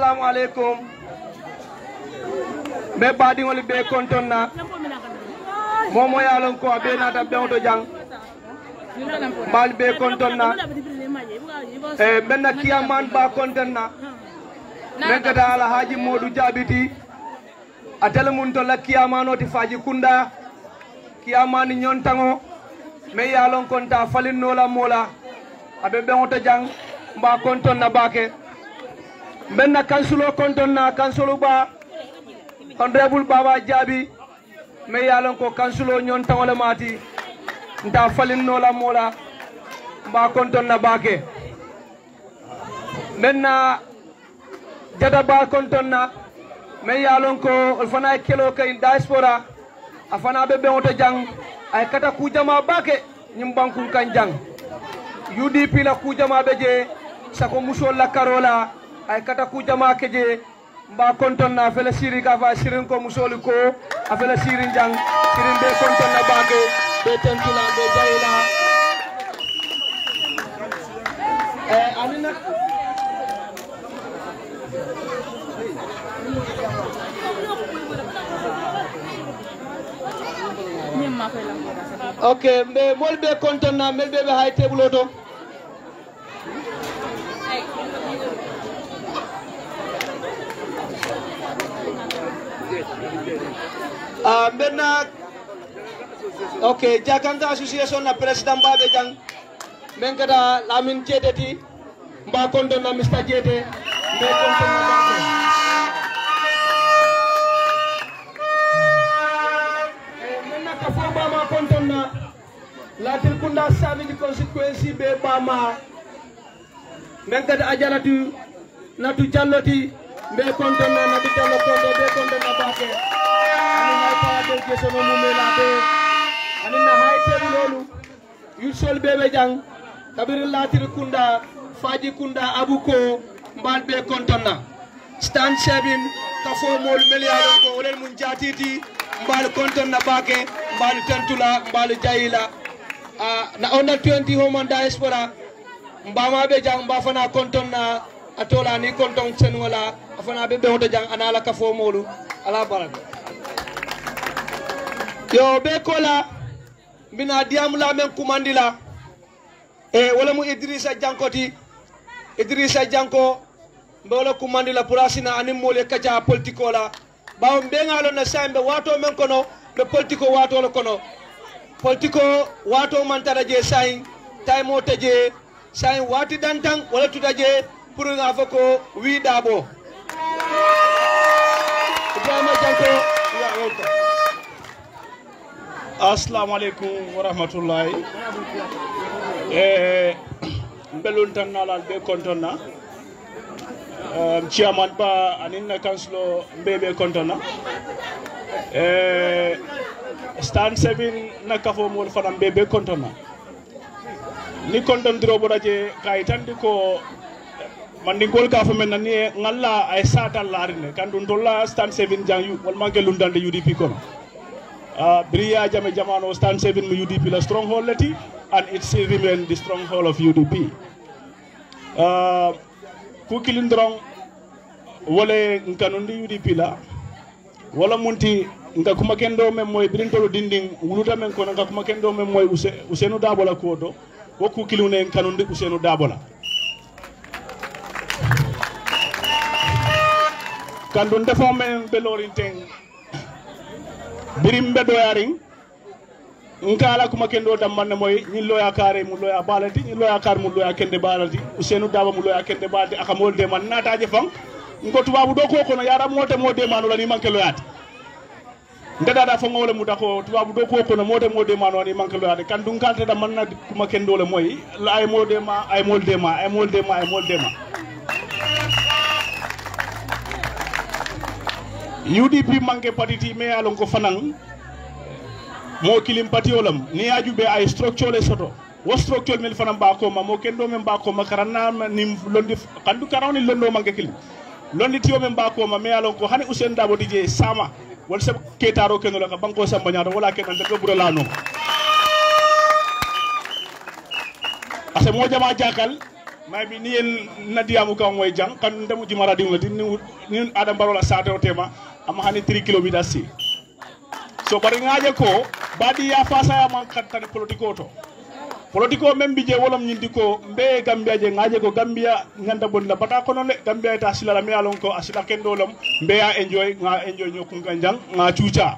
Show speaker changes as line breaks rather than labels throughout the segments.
assalamu alaikum be badi wali be kontonna momo yalon ko be nata bewto jang bal be kontonna benna kiyaman ba kontonna men kata ala haji modu jabiti atele mun to la kiyamanoti faji kunda kiyamani nyontango me yalon konta falinno la mola abe bewto jang ba kontonna bake benna kansulo kontonna kansulo ba honorable baba jabi me yalon ko kansulo nyontango le mati nta falinno la mola ba kontonna bake benna jada ba kontonna me yalon ko fana kelo kay diaspora afana be bewto jang ay kata ku jama bake nyim bankun kan jang UDP la ku jama beje sako musol la karola ay kata ku jama keje mba kontonna fele siri ka fa sirin ko musol ko afela sirin jang sirin be kontonna bake be tentula be jayla anina ok mbe molbe kontonna melbe be hay table to benna ok jakanta association na president babe jang men kada lamin jedeti mba kontonna Mr Jede mbe kontonna babe Bama kontonna latil kunda savage consequence be bama men kadi ajalatu natu jalloti be kontonna natu jallo konde be kontonna bake ani hay pa de kesono mumela be ani na hay tebulolu yusol bebe jang kabir latil kunda faji kunda abuko mbal be kontonna stand 7 kafo mol melialo ko wolen mun jatiti mbal kontonna bake mbal tentula mbal jayila na onda 20 home diaspora mbama be jang mba fana kontonna atola ni konton sen wala afana be be hoto jang anala ka fo molu ala baraka yo be kola bina diamula men kumandila wala mu Idrissa Jankoti Idrissa Janko mbolo kumandila purasina anim mole kaja politiko la bawo mbengalo na sambe wato men kono be politiko wato lo kono politiko wato man taraje sain taymo taje sain wati dantang wala tutaje pour nga fako wi dabo Ibrahima Janko ya welcome.
Assalamu alaikum wa rahmatullahi mbelun tan nalal be kontonna chairman ba aninna councilor mbebe kontonna stand 7 na kafo mol fana mbebe kontonna ni konton drobo raje kay tandi ko mandingol ka fo men ni ngalla ay satal larine kandun dolla stand 7 jang wal manke lundande UDP kono Bria Jame Jamano stand 7 mu UDP la stronghold leti and it still remain the stronghold of UDP ku kilindrong wala nkanundi UDP la wala munti nga kuma kendo mem moy birintolo dinding wuluta men ko nga kuma kendo mem moy Usenu Dabola kodo woku kilune nkanundi Usenu Dabola kandun defo men belorinteng birimbe doyaring nkala kuma kendo dammanne moy ñi loya kare mu loya balati ñi loya kar mu loya kende balati Usenu Daba mu loya kende balati akamol de man nataje fam ngo tubabu do ko kono yara mote mode manu la ni manke loyati ndada da fa ngole mu dako tubabu do ko kono mode manu ni manke loyati kan dun kante da man na kuma kendo le moy la ay mode ma ay molde ma ay molde ma ay molde ma UDP manke patiti me alon ko fanan mo kilim patiolam ni ajube ay structure le soto wo structure mel fanan ba ko ma mo kendo men ba ko ma karana ni londi kandu karawni londo manke kilim londi tiyo men ba ko ma me alon ko hani Usenu Dabo DJ sama wal sab ketaro kenola ka banko samba nyaado wala kenan de buro la no ase mo jama jakal may bi ni en nadiyamu kan moy jang kan ndemu jimara dingo ni adam barola sate o tema ama hani 3 km si so bari ngaje ko badi ya fasa ya man kan politiko to politiko membi je wolom nyindi ko mbe gambia je ngaje ko gambia nganda bonna bata kono le gambia ta silala mi alon ko asila kendolom mbe ya enjoy nga enjoy nyokun ganjang nga chucha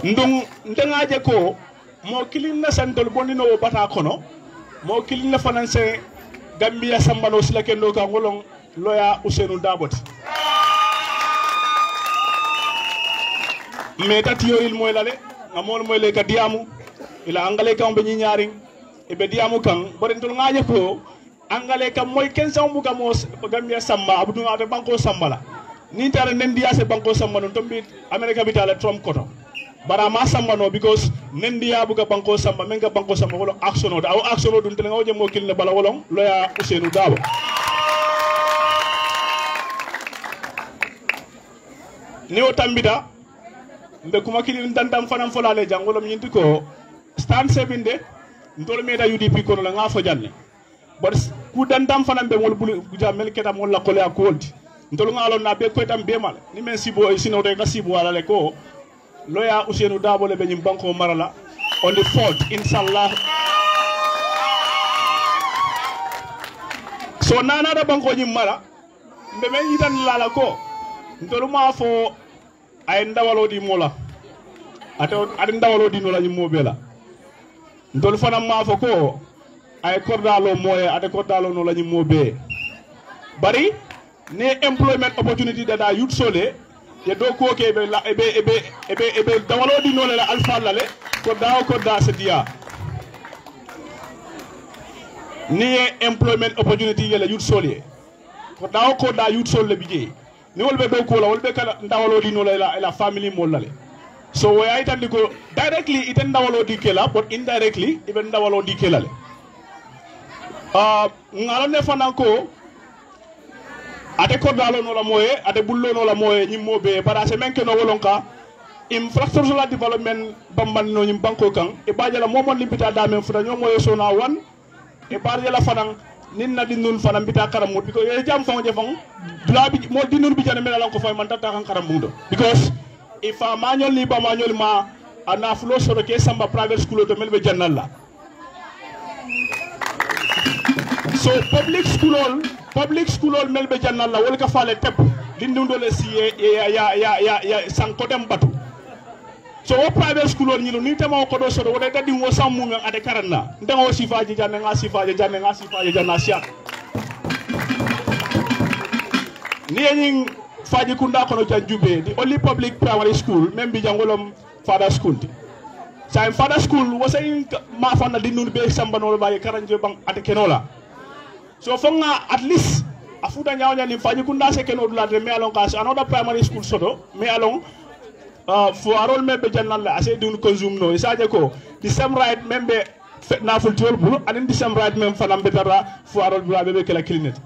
ndung ndengaje ko mo kilin na santol bonino o bata kono mo kilin na finance gambia sambano sila kendo ka ngolong loya Ousainou Daboti me tatiyo il moy lale ngamol moy le ka diamu ila angale kam be ñaari e be diamu kan borentol ngaaje ko angale kam moy ken sambu kam o gambia samba abdu ngata banko sambala ni tara nen diya se banko samba non tombi america bitala Trump koto bara ma samba no because nen diya buga banko samba men ga banko samba wala action o aw action o dun tele ngawje mo kilne bala wolong loya Ousainou Dabo ni o tambida mbe kuma kilin dantam fanam folale jangolom nyinti ko stand sebinde ndol meda UDP kono la nga fo janne bar ku dantam fanam be mol bulu jamel ketam wala ko la kolti ndol ngalon na be ko tam be mal ni men sibo sino de ka sibo wala le ko loya Ousainou Dabo le be nyim banko marala on the 4th inshallah so nana da banko nyim mara mbe men yitan lala ko ndol ma fo ay ndawalo di mola ato adi ndawalo di nola nyimo bela ndol fana ma fo ko ay kordalo moye ade kordalo nola nyimo be bari ne employment opportunity da youth sole ye do ko ke be la ebe dawalo di nola la alfa lale ko da se dia ni employment opportunity ye la youth sole ko da youth sole bije ni wolbe do ko la wolbe kala ndawalo di no la family mo lale so way ay tan ko directly iten ndawalo di kela but indirectly iben ndawalo di kela le ngalo ne fananko ate ko dalo no la moye ate bullo no la moye nyimmo be para se menke no wolonka infrastructural development bamban no nyim banko kan e bajala momon limpita damen futa nyomo so na wan e bajala fanan nin na dinun fana mbita karam mo because ye jam fon je fon dulabi mo dinun bi jane mela ko fay man tata kan karam bundo because if a manual ni ba manual ma ana flo so ke samba private school to melbe jannalla so public school melbe jannalla wol ka fale tep dindun do le si ya san ko dem batu so o private school on ñilo ni tama ko do so wona dadi wo sammu ngan ade karanna ndango sifaji janne nga sifaji janna siat ni en faji kunda ko no janjube the only public primary school même bi jangolom father school sa father school wasay ma fanna dinun be sambano ba karanje bang ade kenola so fonga at least afuda nyawnya ni faji kunda se keno dula de me alon ka another primary school sodo me alon fo arol membe jannalla ase dun ko zoom no isaje ko the same right membe na ful tol bulu anin the same right mem fanam betara fo arol bula bebe kala klinet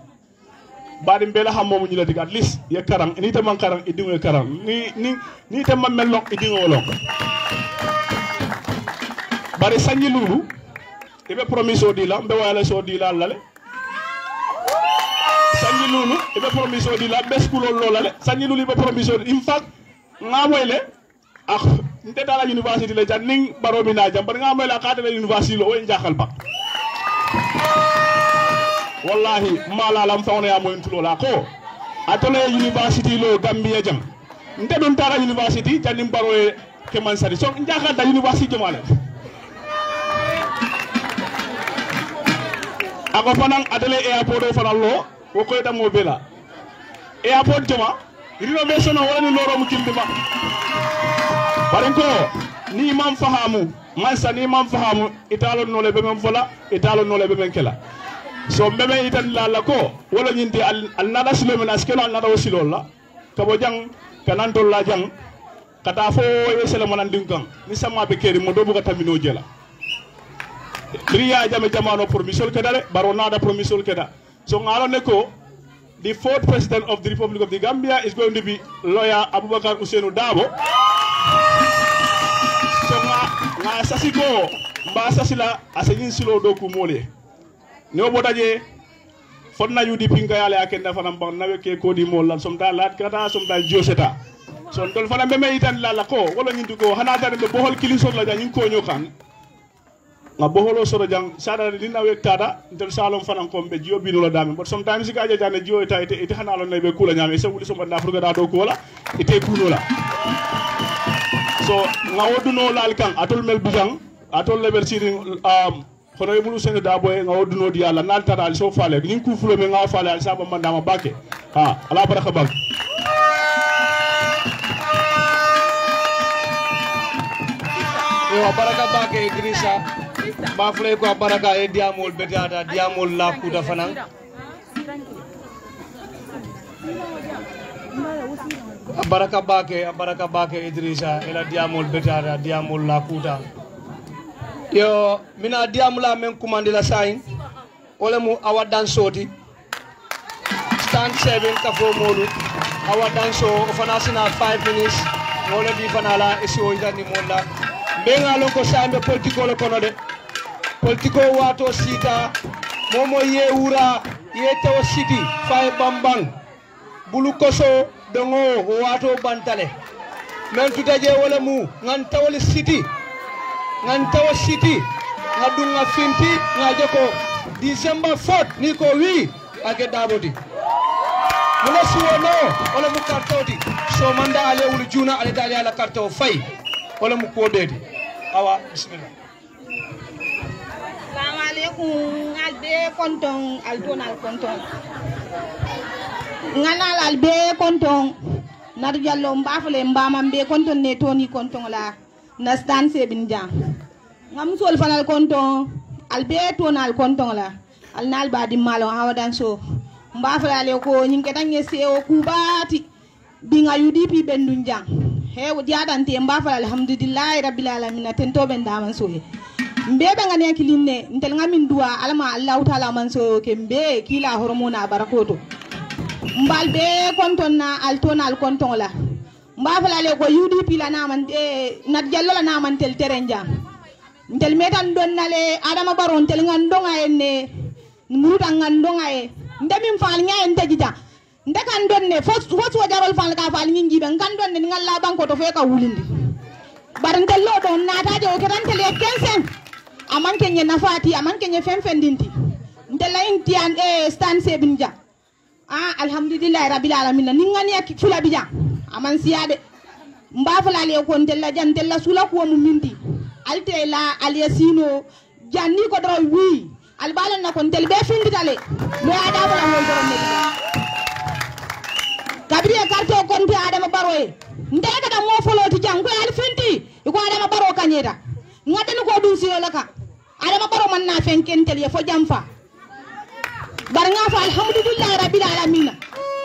badi mbela hammo mu nyila dig at least ye karang ni te man karang idingo karang ni te man mello idingo lo bari sanyi lulu ibe promiso di la mbe wala so di la lale sanyi lulu ibe promiso di la be school lo lale sanyi lulu ibe promiso in fact ngamoyle ak nte dala university le janning baromi na jam bar ngamoyle ka dala university lo o njaxal ba wallahi mala lam fawna ya moy tulo la ko atole university lo gambia jam nte don tara university janning baro ke man sari so njaxal da university jamale ako fanan atole airport fanan lo wo koy dam mo bela airport jama renovation wala loro mu kindima barinko ni mam fahamu mansa ni mam fahamu italo nole be mem fola italo nole be men kela so mbebe itan la ko wala nyinti al nada silo men askelo al nada wasilo la kabo jang kananto la jang kata fo yesele manan dinkan ni sama be keri mo do buka tamino jela riya jame jamano promission kedale baro nada promission keda so ngalo ne ko the 4th president of the Republic of the Gambia is going to be lawyer Abubakar Ousainou Dabo. So nga sasiko mba sasila asañin silo do ku mole ne o bodaje fonna UDP ngayale akenda fana mba nawe ke ko di molal somta lat kata somta joseta son tol fana meme itan la ko wala ñindu ko hana tan be bohol kilisor la ñin ko ñokan nga boholo soro jang sada ni nawe tada ndel salom fana ko be jio binu la dami but sometimes ka jane jio ta ite hana lo ne be kula ñame se wuli so banda furga da do ko wala ite kuno la so nga woduno lal kan atol mel bujang atol level sirin kono e mulu sene da boy nga woduno di yalla nal tadal so faale ñin ku fulo me nga faale al saba mandama bakke ha ala baraka bak
yo baraka bakke Idrissa ba fulay ko baraka e diamol betata diamol la kuda fanan baraka bakke Idrissa ela diamol betata diamol la kuda yo mina diamula men commande la sain wala mu awadan soti stand 7 kafo molu awadan so fana sina 5 minutes wala di fana la eso idani monda benga lon ko sambe politiko le kono de politiko wato sita momo ye wura ye taw city fay bambang bulu koso dongo wato bantale men tutaje wala mu ngan tawli city ngadunga finti ngajeko December 4 niko wi ake daboti muna suwono wala mu kartoti so manda ale wulu juna ale dali ala karto fay wala mu kodedi awa bismillah
assalamu alaikum albe konton altonal konton nganal albe konton nar jallo mbafale mbama be konton ne toni konton la na stand se binja ngam sol fanal konton albe tonal konton la alnal badi malo hawadan so mbafale ale ko nyinke tange seo kubati binga UDP bendunja he wadiadan te mbafale alhamdulillah rabbil alamin tento ben daman so he mbebe ngani akilinne ntel ngamin dua alama allah taala man so ke mbe kila hormona barakoto mbalbe konton na altonal konton la mbafala le ko UDP la naman nat jallo la naman tel terenja ntel metan donnale adama baron tel ngandonga enne muruta ngandonga e ndemin fal nya en tajita ndekan donne fos wajarol fal ka fal ngi be ngan donne ngalla banko to fe ka wulindi barantel lo don nata je o kerantel e kensen aman kenye nafati aman kenye femfendinti ntela intian stand sebinja alhamdulillah rabbil alamin ningani ak fula bija aman siade mbafala le ko ntella jan tella sula ko mu minti altela aliasino janni ko do wi albalan na ko ntel be finditale lo ada bala hol do ne gabriel karto ko nte adama baroye ndela kada mo foloti jang ko al finti ko adama baro kanyeta ngaden ko dun siyo laka adama baro man na fenkentel ye fo jamfa bar nga fa alhamdulillah rabbil alamin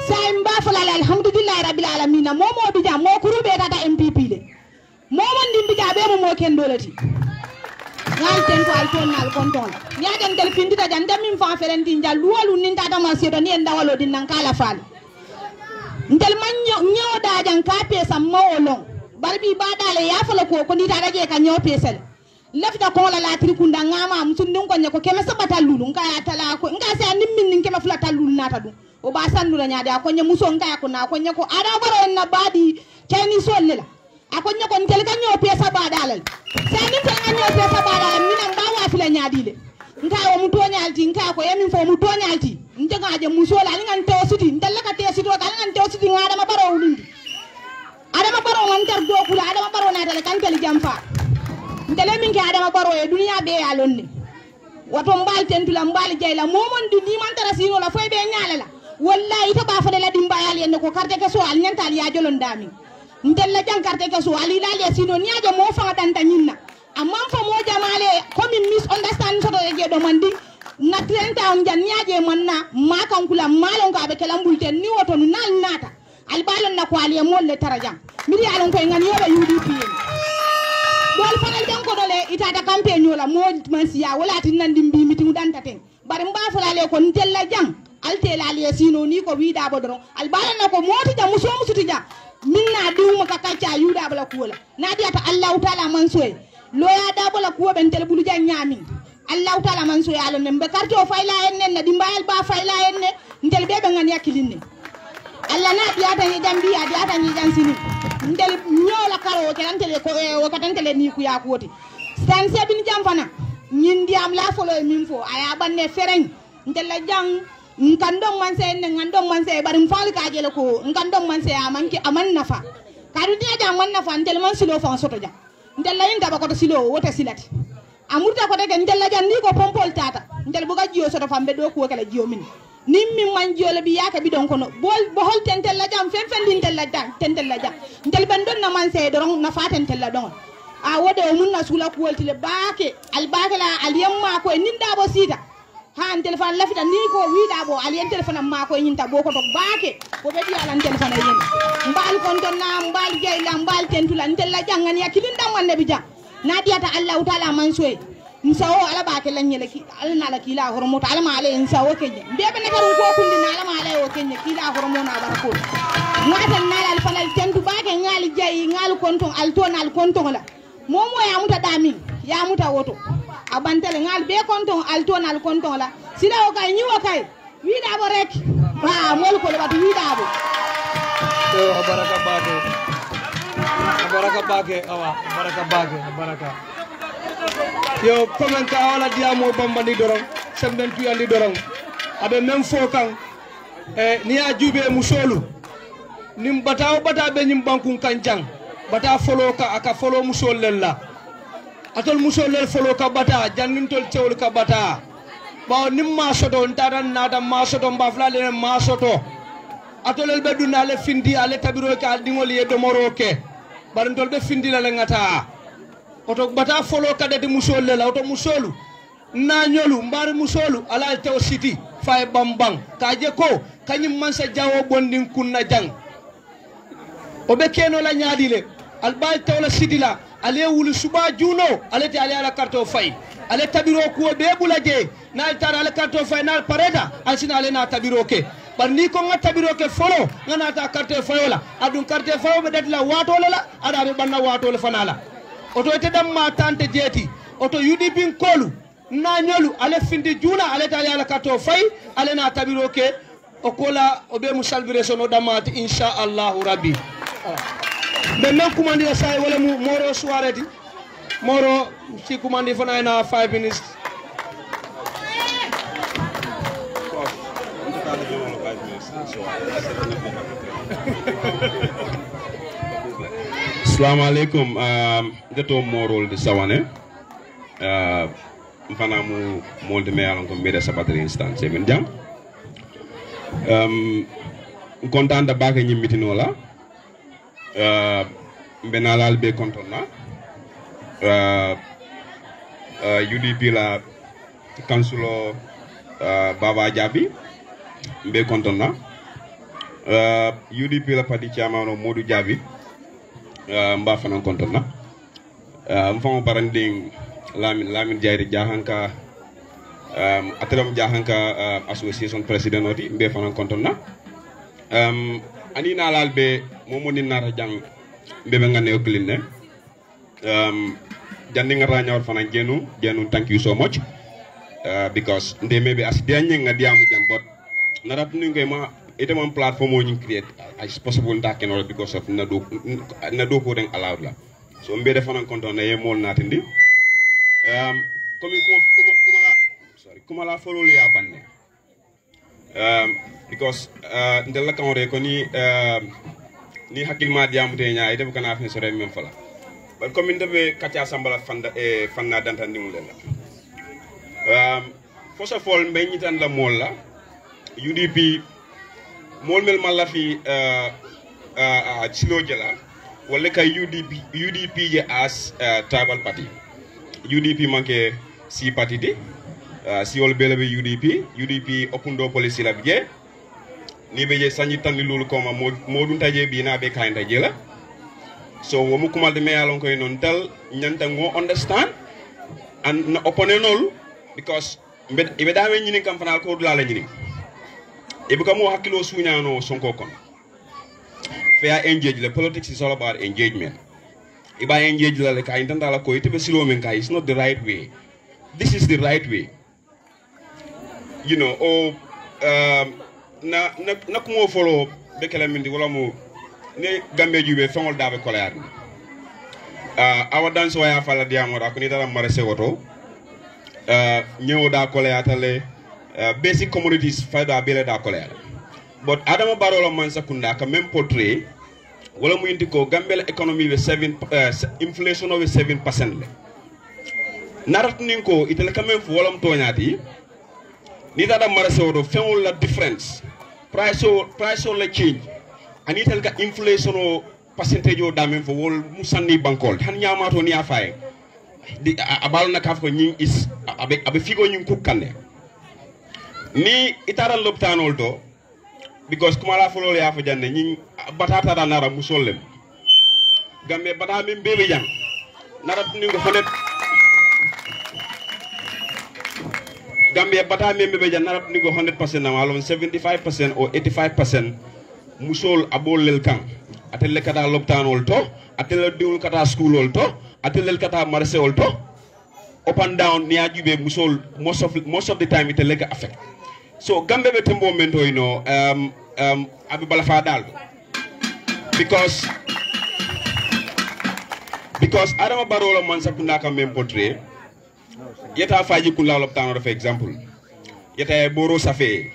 say mbafala alhamdulillah rabbil alamin momo bija mo kurube tata MPP le momo ndimbi jabe mo kendolati ngal ten ko altonal konton nyaden tel findita jande min fa ferenti njal luwalu ninta dama sedo ni ndawalo din nan kala fal ndel man nyoda jan ka pesa mawolon barbi badale ya fala ko ni tada je ka nyo pesel lefta ko la trikunda ngama musundun ko nyako keme sabata lulu ngaya tala ko ngasa nimmin nin keme fulata lulu nata du o ba sandu la nyaade ko nya muso ngaya ko na ko nyako ada baro en na badi chani sollela akon nyako ntel ka nyo pesa badalal sani ntel ka nyo pesa badalal minan ba wa fila nyaadile ngaya o mutonyalti ngaya ko yemin fo mutonyalti njaga je muso la ngan te ositi ntel ka te ositi ka ngan te ositi ngada ma baro ulindi adama baro ngar do kula adama baro na dal kan tel jamfa ndele min ke adama baro e dunya be ya lonni wato mbal tentula mbal jeyla momon di man tara sino la foy be nyaala la wallahi ta ba fa la dimba yal yende ko carte ke so al nyantal ya jolon dami ndella jang carte ke so ali la le sino niaje mo fa dan tanyinna amma fa mo jamale ko min misunderstand so je do mandi na 30 on jan niaje manna ma kan kula malon ko abe kala mbulten ni woto no nal nata al balon na ko ali mo le tarajam miri alon ko ngani yoba UDP dol fanal jang ko dole itata campagne wala mo man siya wala tin nan dimbi miting dan taten bare mba fala le ko ndella jang altela le sino ni ko wiida bodoro al balan na ko moti jam muso musuti jam minna diwma ka kacca yuda bala ko wala nadi ata Allah taala man soy loya da bola kuwo ben tel bulu jan nyami Allah taala man so yalo nembe karto fayla en na dimbayal ba fayla en ntel bebe ngani yakilinne Allah na biata ni jambi ya biata ni jansini ntel nyola karo ke antele ko o katantele ni ku ya kuoti sanse bin jam fana nyindi am la folo min fo aya banne fereng ntel la jang ngandong man se ne ngandong man se bari mfal ka jele ko ngandong man se amanki aman nafa kadu dia jang man nafa ntel man silo fa soto jang ntel la inda ba ko to silo wote silati amurta ko de ntel la jang ni ko pompol tata ntel buga jiyo soto fambe do ko kala jiyo min nimmi man jole bi yaka bi don kono bol bo hol tentel la jam fen fen dintel la jam tentel la jam ntel ben don na man se dorong na faten tel la don a wode o mun na sula ko wolti le baake al baake la al yamma ko ninda bo sita han téléphone lafita ni ko wiida bo al yen téléphone ma ko nyinta bo ko to baake ko be di alan téléphone yen mbal kon don na mbal gey la mbal tentula ntel la jangan ya kilinda man ne bi jam na diata Allah taala man soy nsawo ala baake la nyele ki ala na la kila hormo ta ala ma ale nsawo kenye bebe ne karu ko kundi na ala ma ale o kenye kila hormo na barako ngata na al fanal tentu baake ngali jayi ngal konton al to na al konton la momo ya muta dami ya muta woto abantele ngal be konton al to na al konton la sila o kay nyiwo kay wiida bo rek ha mol ko batu wiida bo
to baraka baake awa baraka yo comment ka wala diamo bambandi dorong semben tuyandi dorong abe même fo kan ni ya jube musolu nim bata be nim bankun kanjang bata folo ka aka folo musol lella atol musol lel folo ka bata jannin tol cewul ka bata ba nim ma soto ntadan nada ma soto mbafla le ma soto atol el be dunale findi ale tabiro ka dingol ye do moroke barantol be findi la ngata oto bata folo kadati musol lela oto musolu na nyolu mbari musolu ala tew city fay bambang kaje ko kanyum mansa jawo bondin kunna jang obe keno la nyaadile albal tew la city la ale wulu suba juno ale te ale ala karto fay ale tabiro ko be bulaje na tar ale karto fay na pareda alsina ale na tabiro ke bar ni ko nga tabiro ke folo ngana ta karto fayola adun karto fayo be datla wato la ada be banna wato la fanala oto ite dam ma tante jeti oto UDP kolu na nyolu ale findi juna ale ta yala kato fay ale na tabiro ke o kola obe musalbire sono damati insha Allah rabbi be men kumandi say wala mu moro soirée di moro ci kumandi fana na 5 minutes
Assalamu alaikum gato morol de sawane mfana mu molde me alon ko mbede sabatri instance men jam content da baka nyimitino la benalal be kontonna UDP la kansulo Baba Jabi be kontonna UDP la padi chamano Modou Jabi mba fanan kontonna mfamo baranding lamin jayri jahanka atelam jahanka association president oti mbe fanan kontonna ani nalal be momoni nata jang be ngane okline jandi ngara nyawr fanan genu thank you so much because nde maybe as denye ngadiamu jambot narap nu ngay ma ite mon platform ñu create as possible nda kenol because of na do ko den allowed la so mbe defana konton na yemol natindi kuma la follow ya banne because ndel kan re ko ni hakil ma diamu te nya ite kana fa sore mem fala ba comme ndebe katia sambala fanna dantandi mu len la first of all mbe ñitan la mol la UDP molmel malla fi Chilojela wala kay UDP je as tribal party UDP manke si party de si wol belebe UDP okundo police la bije ni beje sanyi tan li lolu ko ma modun taje bi na be kaynta je la so wo mu kumal de me alon koy non tel nyanta ngo understand and na opponenol because ibe dawe nyini kam fanal ko dula la nyini ibe kamo hakilo suñano sonko kon fair engage the politics is all about engagement iba engage la le ka intanda la ko ite be silo men ka, it's not the right way. This is the right way. You know, na kumo follow bekela mindi wala mo ne gambe jube fengol dabe kolayar awa dance waya fala diamora ko ni dara marese woto nyewo da kolayatale basic commodities fayda bele da kolayar but adama barola man sakunda ka même portrait wala mu indi ko gambe la economy be 7 inflation over 7% le narat ninko itele quand même fu wala mu toñati ni dara marese woto fengol la difference price la change ani tel ka inflation o percentage o damen fo wol musanni bankol tan nyamato ni afaye di abal na kaf ko nyi is abe figo nyi kukkande ni itara loptanol to because kuma la folo ya fo jande nyi batata da nara musollem gambe bata min bebe jang nara ni ko honet Gambia bata membe be jan narap ni go 100% na malon 75% or 85% musol abolel kan atelle kata loptanol to atelle diul kata schoolol to atelle kata marché ol to up and down ni ajube musol most of the time itelle ka affect so Gambia be tembo mento abi bala fa dal because Adama Barrow man sakunda ka même portrait yeta faji kula loptano for example yeta boro safe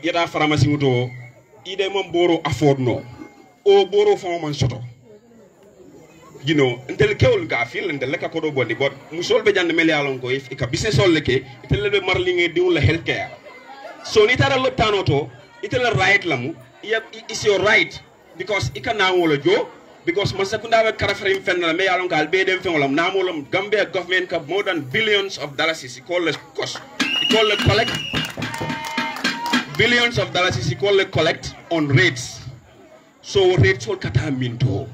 yeta pharmacie muto ide mom boro afford no o boro fon man soto you know entel kewul ga fil entel ka ko do bondi but musol be jande mel yalon ko if ka business sol leke itel be marli nge diwul la healthcare so ni tara loptano to itel right lamu is your right because ikana wolo jo because Masakunda we karafrim fenna me yalon gal be dem fengolam namolam Gambia government ka more than billions of dollars is collect billions of dollars is collect on rates so rates will kata minto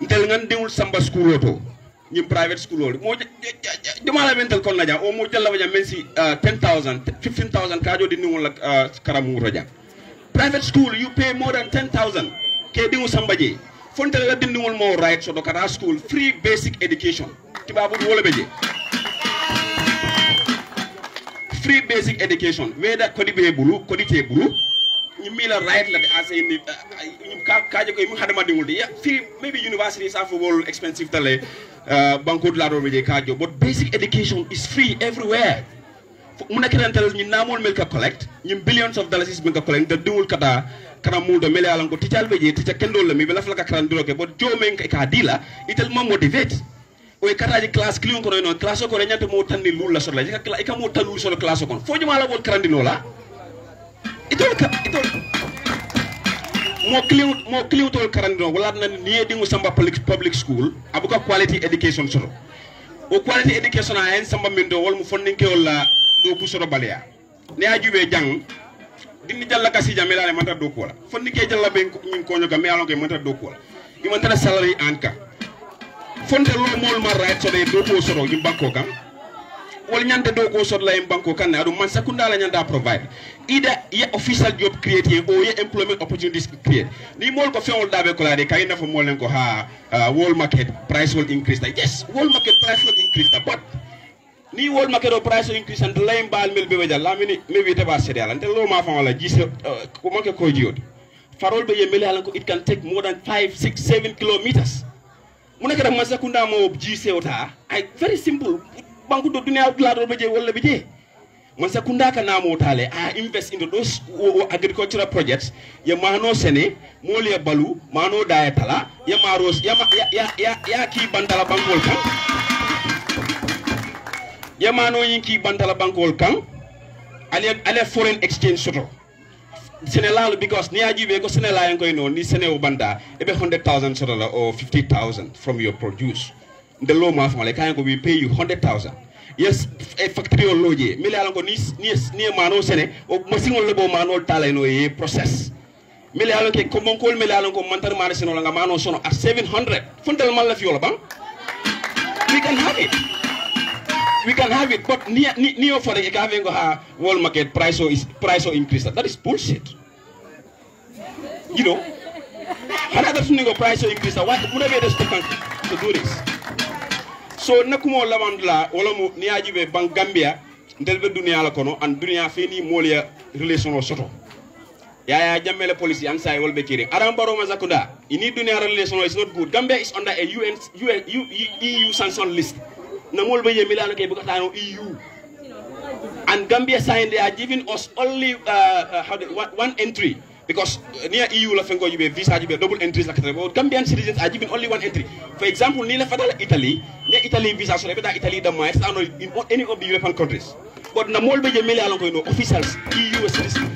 ntel ngan diwul samba school to ñim private school mo jumala mental kon la ja o mo jalla ja mensi 10,000 15,000 kajo di niwol karamu roja private school you pay more than 10,000 ke diwu samba je fonte la dindingol mo right so do kata school free basic education tibabu wala beje free basic education weda kodi be bulu kodi te bulu mila right la de ase ni kaje ko mi hadama dingol de free maybe universities are for all expensive tale banko la do beje kajo but basic education is free everywhere muna kirantal ni namol mel ka collect ñim billions of dollars is mel ka collect de dingol kata kana muldo mele alan ko tical beje tica kendo le mi be la fla ka krandiro ke but jomen ka dila itel mo motivate o e kataji class klion ko no class ko nyante mo tanni lul la so la ka mo tanul so class ko fo juma la wol krandino la itol mo klion tol krandino wala na ni dingu samba public school abuka quality education so o quality education a en samba mindo wol mu fondinke wala do ku so balea ne ajube jang dindi jalla kasi jamela le manta do ko la fonni ke jalla be nyin ko nyoga me alon ke manta do ko la di manta salary anka fonte lo mol ma right so de do ko so ro banko kam wol nyande do ko so la banko kan adu man sakunda la nyanda provide ida ye official job create o ye employment opportunities create ni mol ko feewol dabe ko la de kay na fo mol len ko ha wall market price will increase yes wall market price will increase but ni wol makero price increase and lay mbal mel be wajal lamini maybe taba serial ante lo ma fa wala gis ko manke ko jiot farol be yemele halan ko it can take more than 5 6 7 kilometers munaka dak masakunda mo gise ota ay very simple banku do dunia la do beje wala beje masakunda ka namo tale invest in those agricultural projects ya mano sene moli balu mano dayatala ya maros ya ki bandala bankol kan yamano yinki bantala bankol kan ale foreign exchange soto Senegal because ni ajibe ko Senegal en koy non ni Senegal banda e be 100,000 soto la or 50,000 from your produce the law ma fa le kan ko we pay you 100,000 yes a factory o loje mi la ko ni mano sene o machine le bo mano tale no e process mi la ke ko mon ko mi la ko mantar mane seno la mano sono at 700 fundal man la fi wala ban we can have it, but near for the having a world market price or increase. That is bullshit. You know, Another thing go price increase. Why would be the country to do this? So nakumo lamandla wala mo niaji be bank Gambia ndelbe dunia la kono and dunia fini molia relation o soto. Ya jammele policy and say will be cheering. Adam Barrow Mazakunda, you need dunia relation is not good. Gambia is under a EU sanction list. Namol be Milano ke bukatano EU. And Gambia signed, they are giving us only one entry. Because near EU la fengo you visa you double entries like that. Gambian citizens are given only one entry. For example, near Italy, near Italy visa so that Italy the most in any of the European countries. But namol be Milano officials EU citizens.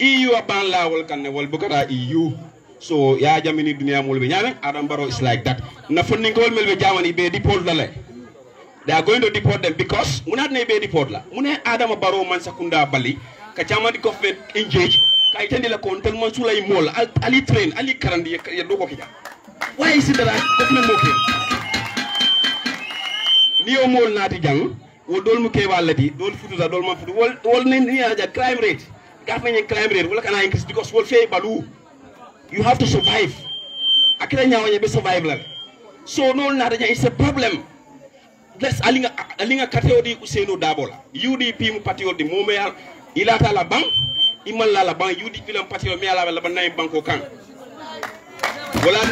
EU ban la wal kan wal bukara EU. So ya jamini dunia molbe nyame Adam Barrow is like that. Na funding wol melbe jamani be deport la. They are going to deport them because munat ne be deport la. Mune Adam Barrow man sakunda bali ka jamani government engage ka itendi la kon tel man sulay mol ali train ali karandi ya do ko kija. Why is it that government mo ke? Niyo mol nati jang wo dol mu ke walati dol futu da dol man futu wol ni ya crime rate. Government crime rate will can increase because we'll pay balu. You have to survive. Akira nyawa be survival. So no nada is a problem. Let's alinga kateodi Usainu Dabola. UDP mu patiodi momeal ilata la bank imal la bank UDP la patio me ala la banay banko kan. Wala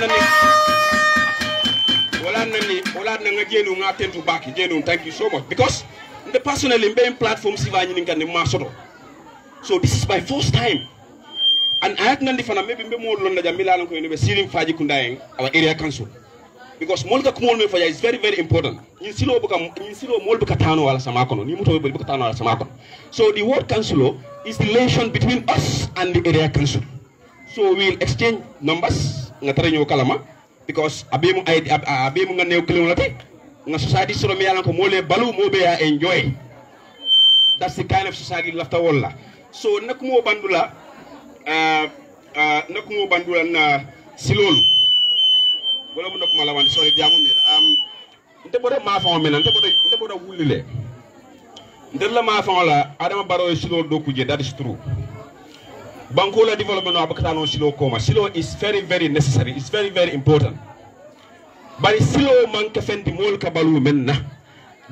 nanga jenu nga tentu baki jenu thank you so much because the personally being platform siva nyini ngane masoto. So this is my first time. And I had nandi fana maybe more London Jamila ko be Sirim Faji Kundaeng, our area council. Because Molka Kumol me Faja is very, very important. In Silo Molbuka Tano ala Samakono, Nimuto Bukatano ala Samakono. So the word council is the relation between us and the area council. So we'll exchange numbers, Natarenyo Kalama, because Abemu nga Neokulati, nga society soro me alan ko mole balu mobe enjoy. That's the kind of society left walla. So nakumo bandula na silolu wala mo nakuma lawan sorry jamu mi ndeboda ma fa men ndeboda wulile ndella ma fa la Adama Barrow silo do kuje that is true bankola development no abakano silo koma silo is very very necessary, it's very very important bari silo man ka fendi mol ka balu menna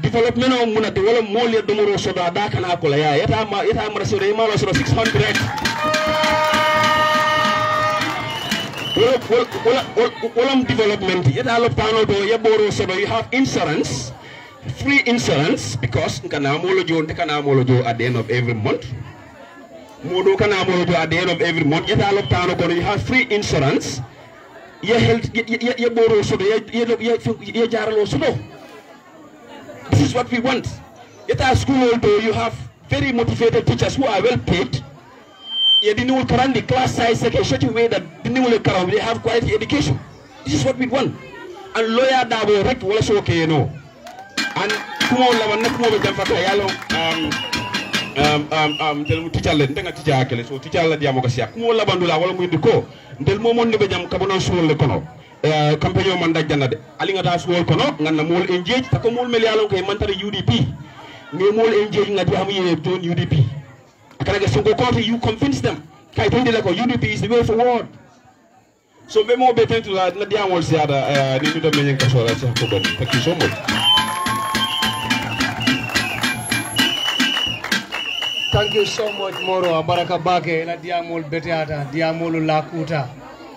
development o munate wala mol ya domoro soda da kana ko la ya yata mara so de malo so 600 Olam development yeta lopano do yeboro so you have insurance, free insurance because kana molo jo at the end of every month modo kana molo jo at the end of every month yeta lopano ko you have free insurance ye health yeboro so ye jaralo so. This is what we want. At our school, although you have very motivated teachers who are well paid, you didn't current the class size in such a way that they have quality education. This is what we want. And lawyer that will write was okay, you know. And come on, teacher so teacher la diamo kasia kumo la bandula wala muy diko ndel momon ne be jam kabono suwol le kono campagne man dajjana de alinga ta suwol kono nganna mol engage ta ko mol mel yalon kay mantare UDP me mol engage ngati am yene ton UDP akara so go koto you convince them kay tende la ko UDP is the way forward so be mo be tentu la na diamol siada ni do men ko so la ci ko bon thank you so much.
Thank you so much, Moro. Baraka bake la diamol beteata, diamol lakuta,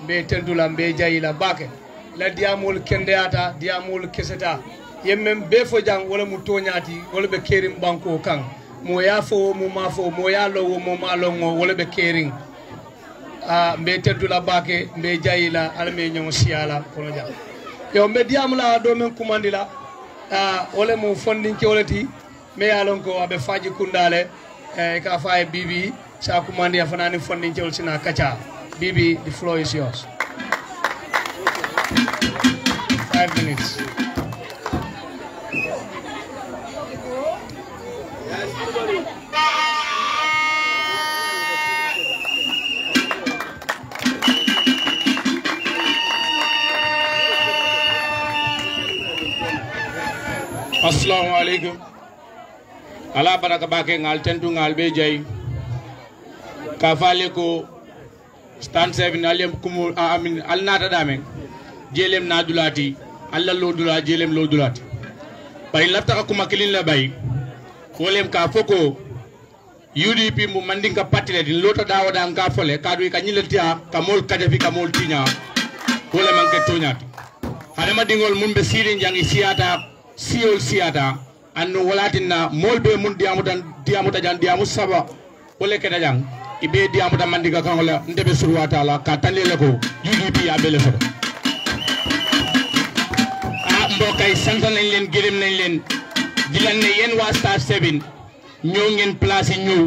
be tentula be jayila bake, la diamol kendeata, diamol keseta. Yemem be fo jang wala mu tonyati, wala be kerim banko kang. Mo ya fo mo ma fo, mo ya lo mo ma lo wala be kering. Be tentula bake, be jayila, ala me nyon siala kono jang. Yo be diamla do men kumandila, wala mu funding ke wala ti, me alon ko abe faji kundale. Ka fay Bibi sa commande ya fanani funding ciol sina kacha Bibi the floor is yours. 5 minutes.
Assalamu alaikum. Ala baraka bake ngal tentu ngal be jay ka fale ko stand 7 alem kumu amin alnata damen jelem na dulati alla lo dula jelem lo dulati bay lafta kuma kilin la bay wolem ka foko UDP mu mandinka patile din lota dawada nga fole kadu ka nyiletia ka mol kadefi ka mol tinya wala manke tonyati hadama dingol mun be sirin jangi siata siol siata anno walatinna molbe mun diamuta jan diamu saba wala keda jang ibe diamuta mandinka kan wala ndebe surwata la ka tanele ko UDP abele fo mbokay sant nañ leen gërëm nañ leen di lan ne yeen wa Star 7 ñoo ngeen place ñëw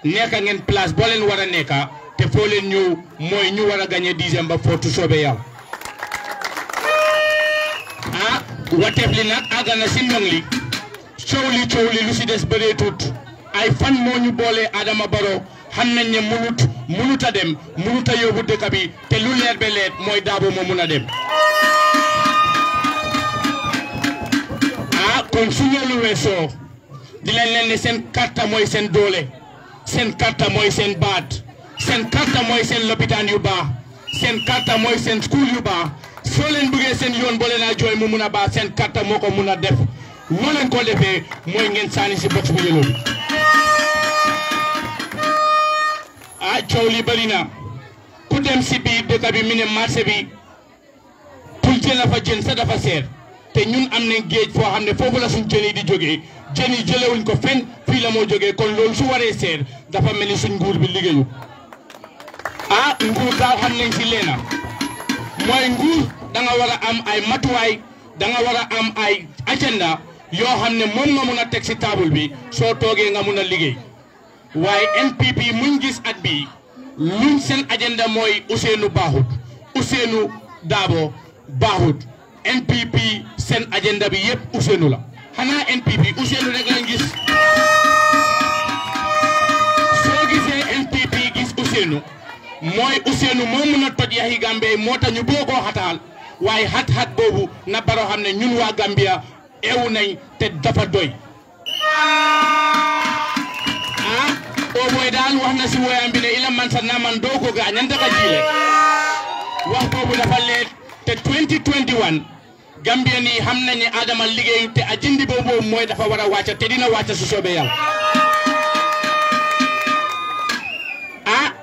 nekka ngeen place boo leen war a nekka te foo leen ñëw mooy ñu war a gagné 10e ba footu soobe yàlla wateef li nag àgga na si ndong li coow li lu si des bëree tuut ay fan moo ñu boole Adama Barrow xam nañ ne munut a dem munut a yóbbu dëkk bi te lu leer be leer mooy Darboe moo mun a dem kon su loolu weesoo di leen ne seen karta mooy seen doole seen karta mooy seen baat seen karta mooy seen lopitaan yu baax seen karta mooy seen school yu baax soo leen bëggee seen yoon boo leen a jooy mu mun a baax seen karta moo ko mun a def noo leen ko defee mooy ngeen sànni si box bu yeloo bi coow li bëri na ku dem si biir dëkk bi mi ne marché bi pour jël fa jën sa dafa seer te ñun am nañ géej foo xam ne foofu la suñ jën yi di jógee jën yi jëlewuñ ko fenn fii la moo jógee kon loolu su waree seer dafa mel ni suñ nguur bi liggéeyu nguur daaw xam nañ si leena mooy nguur da nga war a am ay matuwaay da nga war a am ay agenda yoo xam ne moom nga mun a teg si table bi soo toogee nga mun a liggéey waaye NPP muñ gis at bi luñ seen agenda mooy Ousseynou baaxut Ousseynou Darboe baaxut NPP seen agenda bi yëpp Ousseynou la xanaa NPP Ousseynou rek lañ gis soo gisee NPP gis Ousseynou mooy Ousseynou moo mun a toj yaxi Gambie moo tax ñu boo koo xataal waaye xat-xat boobu na Barrow xam ne ñun waa Gambia eewu nañ te dafa doy o mooy daal wax na si woyam bi ne ila man sa na man doo ko gaa ñanta ka jiile wax boobu dafa leet te 2021 Gambia nii xam nañ ne Adama liggéeyu te ajindi boobu mooy dafa war a wàcca te dina wàcca su soobee yàlla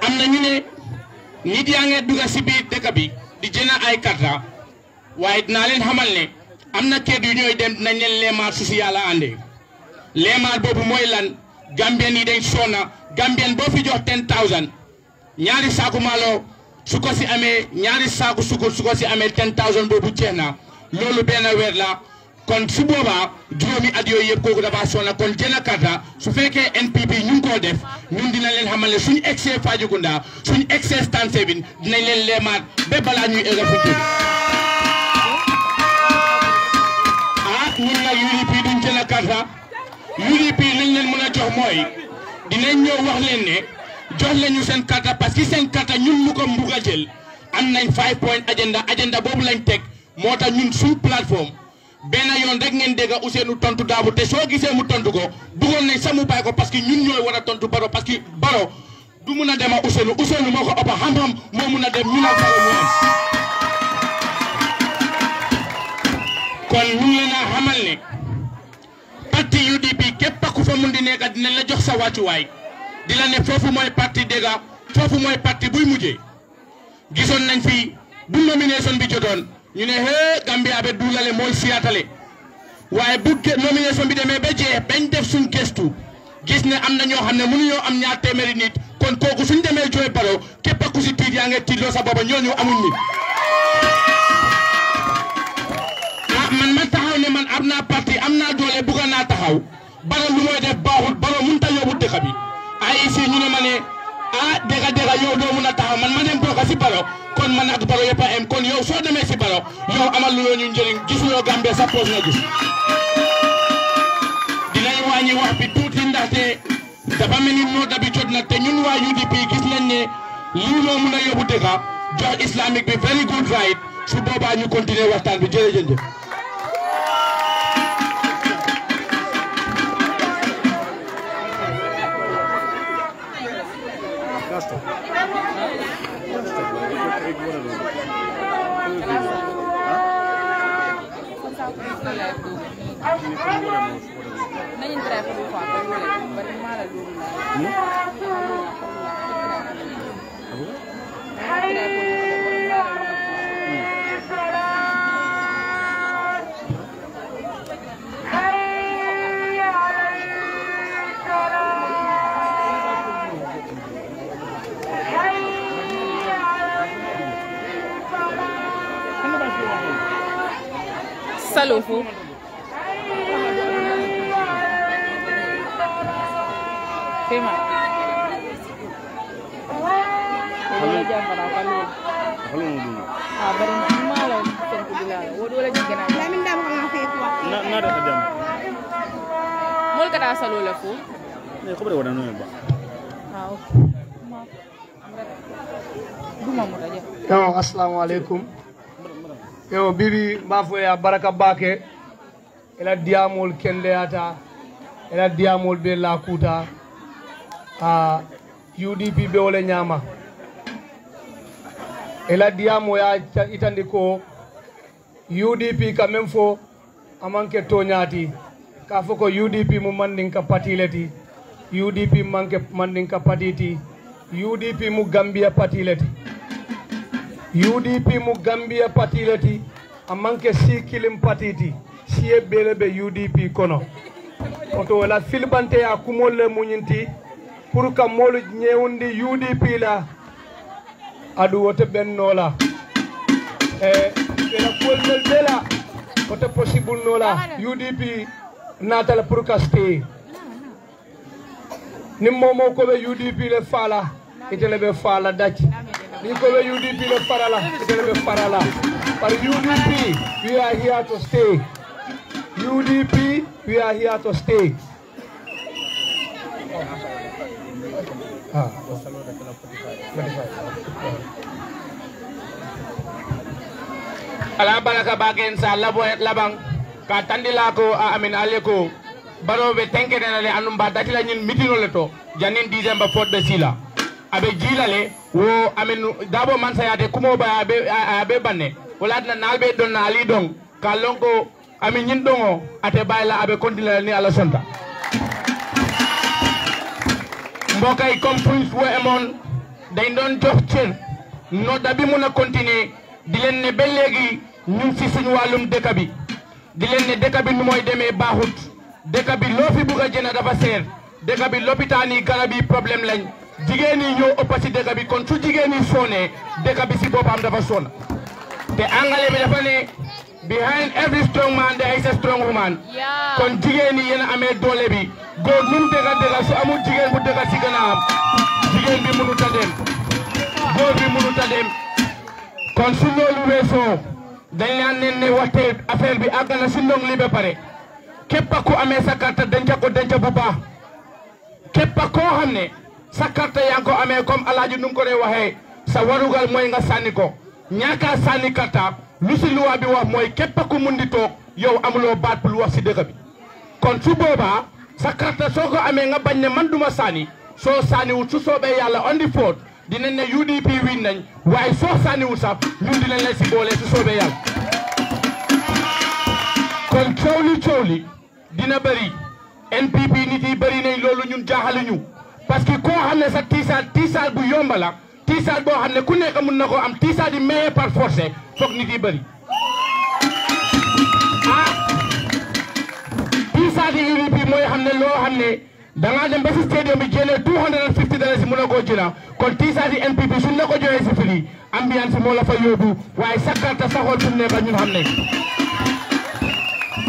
am na ñu ne nit yaa ngi dugga si biir dëkk bi di jënd ay karta waaye dinaa leen xamal ne am na kër yu ñooy dem dinañ leen leemaar su si yàlla àndee leemaar boobu mooy lan Gambien yi dañ soona Gambien boo fi jox 10,000 ñaari saaku maalo su ko si amee ñaari saaku sukur su ko si amee 10,000 boobu jeex na loolu benn weer la kon su boobaa juróomi at yooyu yëpp kooku dafa soona kon jënd karta su fekkee NPP ñu ngi koo def ñun dina leen xamal ne suñu excès Fajikunda suñu excès Star 7 dinañ leen leemaat ba balaa ñuy egg fu ñu ñun nag UDP duñ jënd karta UDP lañ leen mën a jox mooy dinañ ñëw wax leen ne jox lañu seen karta parce que seen karta ñun ñu ko mbugg a jël am nañ 5 point agenda boobu lañ teg moo tax ñun suñ plateforme benn yoon rek ngeen dégg Ousseynou tontu Darboe te soo gisee mu tontu ko bëggoon nañ sax mu bàyyi ko parce que ñun ñooy war a tontu Barrow parce que Barrow du mun a dem ak Ousseynou moo ko ëpp xam-xam moo mun a dem ñu ak Barrow mu am kon ñu ngi leen a xamal ne parti UDP képp ku fa mun di nekk dinañ la jox sa wàccuwaay di la ne foofu mooy parti dégg foofu mooy parti buy mujjee gisoon nañ fi bu nomination bi jotoon ñu ne hee Gambia be duulale mooy siyaatale waaye bu nomination bi demee ba jeex bañ def suñ gëstu gis ne am na ñoo xam ne mënuñoo am ñaar téeméeri nit kon kooku suñ demee jooy Barrow képp ku si tiit yaa ngi tiitloo sa booba ñooñu amuñ nit man ma taxaw ne man am naa parti am naa doole bugga naa taxaw Barrow lu mooy def baaxul Barrow mënut a yóbbu dëkk bi ay ici ñu ne ma ne dëgg yow doo mun a taxaw man ma dem bokk si Barrow kon man ak Barrow yëpp a am kon yow soo demee si Barrow yow amal lu ñu njëriñ gisuloo Gambie sa poos nga gis dinañ wàññi wax bi tuuti ndaxte dafa mel ni noota bi jot na te ñun waa UDP gis nañ ne lii loo mun a yóbbu dëkk jox islamique bi very good right su boobaa ñu continuer waxtaan bi jërëjëf.
Salofu. Fema. Wala jambara kalu. Kalu ndu. Ah bari mala sen ko dilala. Wodo wala jigena. Lamin dam ko ngafe ko. Na da jam. Mol kada salo la fu. Ne ko bari wada no ba. Ah okay. Duma mo daje.
Yo assalamu alaikum. Yo bibi mbafo ya baraka bake ela diamol kende ata ela diamol be la kuta UDP be wole nyama ela diamo ya itandi ko UDP ka même fo amanke toñati ka foko UDP mu mandin ka patileti UDP manke mandin ka patiti UDP mu Gambia patileti UDP mu Gambia patileti amanke si kilim patiti siye belebe UDP kono oto la filbante ya kumole munyinti pour ka molu ñewundi UDP la adu wote bennola ela kolmel bela wote possible nola UDP natala pour ka stay nim momo ko be UDP le fala itele be fala dacci ni ko be UDP le farala itele be farala but UDP we are here to stay UDP we are here to stay
ala baraka bagen sa labo labang ka tandila ko amin aleko baro be tenkene na le anum ba datila nyin mitino le to janin December 4 be sila abe jilale wo amin dabo man sayade kumo ba abe banne wala na nalbe don na ali don ka lonko amin nyin dongo ate bayla abe kontinela ni ala sonta mbokay comme prince wo emon dañ don jox cër no dabi mun a continuer di len ne ba léegi ñu ci suñu walum dëkk bi di len ne dëkk bi nu moy demee baaxut dëkk bi loo fi bugg a jënd dafa seer dëkk bi lopitaan yi garab yi problème lañ jigéen yi ñoo ëpp ci dëkk bi kon su jigéen yi soonee dëkk bi ci boppam dafa soona te angale bi dafa ne behind every strong man there is a strong woman kon jigéen yi yéen a amee doole bi góor nu mu dëgga su amul jigéen bu dëgga ci gannaawam jigéen bi mënut a dem góor bi mënut a dem kon su loolu weesoo dañ leen ne waxte affaire bi àgg na si ndong li ba pare képp ku amee sa carte denca ko denca bu baax képp koo xam ne sa carte yaa ngi ko amee comme alaaji nu mu ko dee waxee sa warugal mooy nga sànni ko ñaaka sànni carte lu si luwa bi wax mooy képp ku mun di toog yow amuloo baat pour wax si dëkk bi kon su boobaa sa carte soo ko amee nga bañ ne man duma sànni soo sànniwul su soobee yàlla on the foot dinañ ne UDP win nañ waaye soo sànniwul sax ñun dinañ leen si boole su soobee yàlla kon coow li dina bëri NPP nit yi bëri nañ loolu ñun jaaxaluñu parce que koo xam ne sa tiisaal bu yomba la tiisaal boo xam ne ku nekk mun na ko am tiisaal di maye par force foog nit yi bëri tiisaal yi UDP mooy xam ne loo xam ne dangaa dem ba si stadium bi génnee $250 mun na koo jëla kon tiisaal yi NPP suñ la ko joxee si fili ambiance moo la fa yóbbu waaye sa carte sa xol fu mu nekk ñun xam ne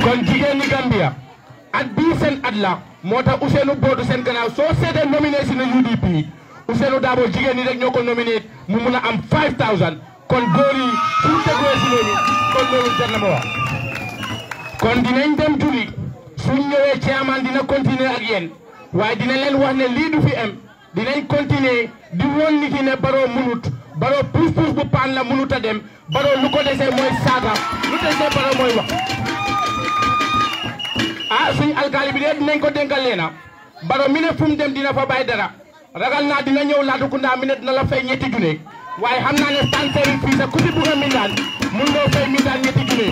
kon jigéen ñi Gambia at bii seen at la moo tax Ousseynou boodu seen gannaaw soo seetee nominé si na UDP Ousseynou Dabo jigéen ñi rek ñoo ko nominé mu mun a am 5000 kon góor yi suñ tegoo si loolu kon loolu jar na ma wax kon dinañ dem julli suñ ñëwee chairman dina continuer ak yéen waaye dina leen wax ne lii du fi am dinañ continuer di woon nit yi ne Barrow munut Barrow puus bu paan la munut a dem Barrow lu ko desee mooy saaga lu desee Barrow mooy wax suñ alkaali bi de dinañ ko dénkal leena Barrow mi ne fu mu dem dina fa bàyyi dara ragal naa dina ñëw Latrikunda mi ne dina la fay ñetti junne waaye xam naa ne santeeri fii sa ku ci bugg a mindaan mun nga fay mindaan ñetti junne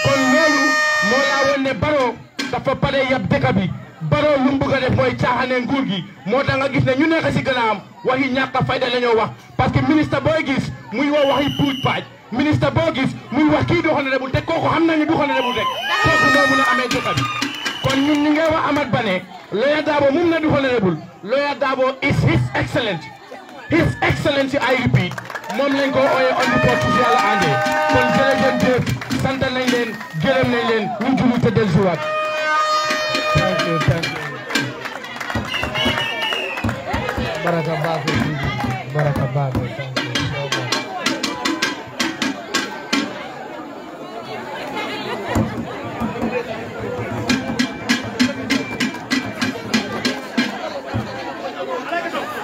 kon loolu moo laa woon ne Barrow dafa pare yab dëkk bi Barrow lu mu bëgg a def mooy caaxaane nguur gi moo tax nga gis ne ñu nekk si gannaawam waxi ñàkk a fayda la ñoo wax parce que ministre booy gis muy woo waxi puuj paaj ministre boo gis muy wax kii du honorable te kooku xam nañu du honorable rek kooku moo mun a amee dëkk bi kon ñun ñu ngi wax Amat Bane Lawyer Darboe mum na du honorable Lawyer Darboe is his excellency I repeat moom lañ ko ooyee on the spot su yàlla àndee kon jërëjëf sant nañ leen gërëm nañ leen ñu julu te dellusiwaat.
Thank you. Baraka Bago. Baraka Bago. Thank you so much.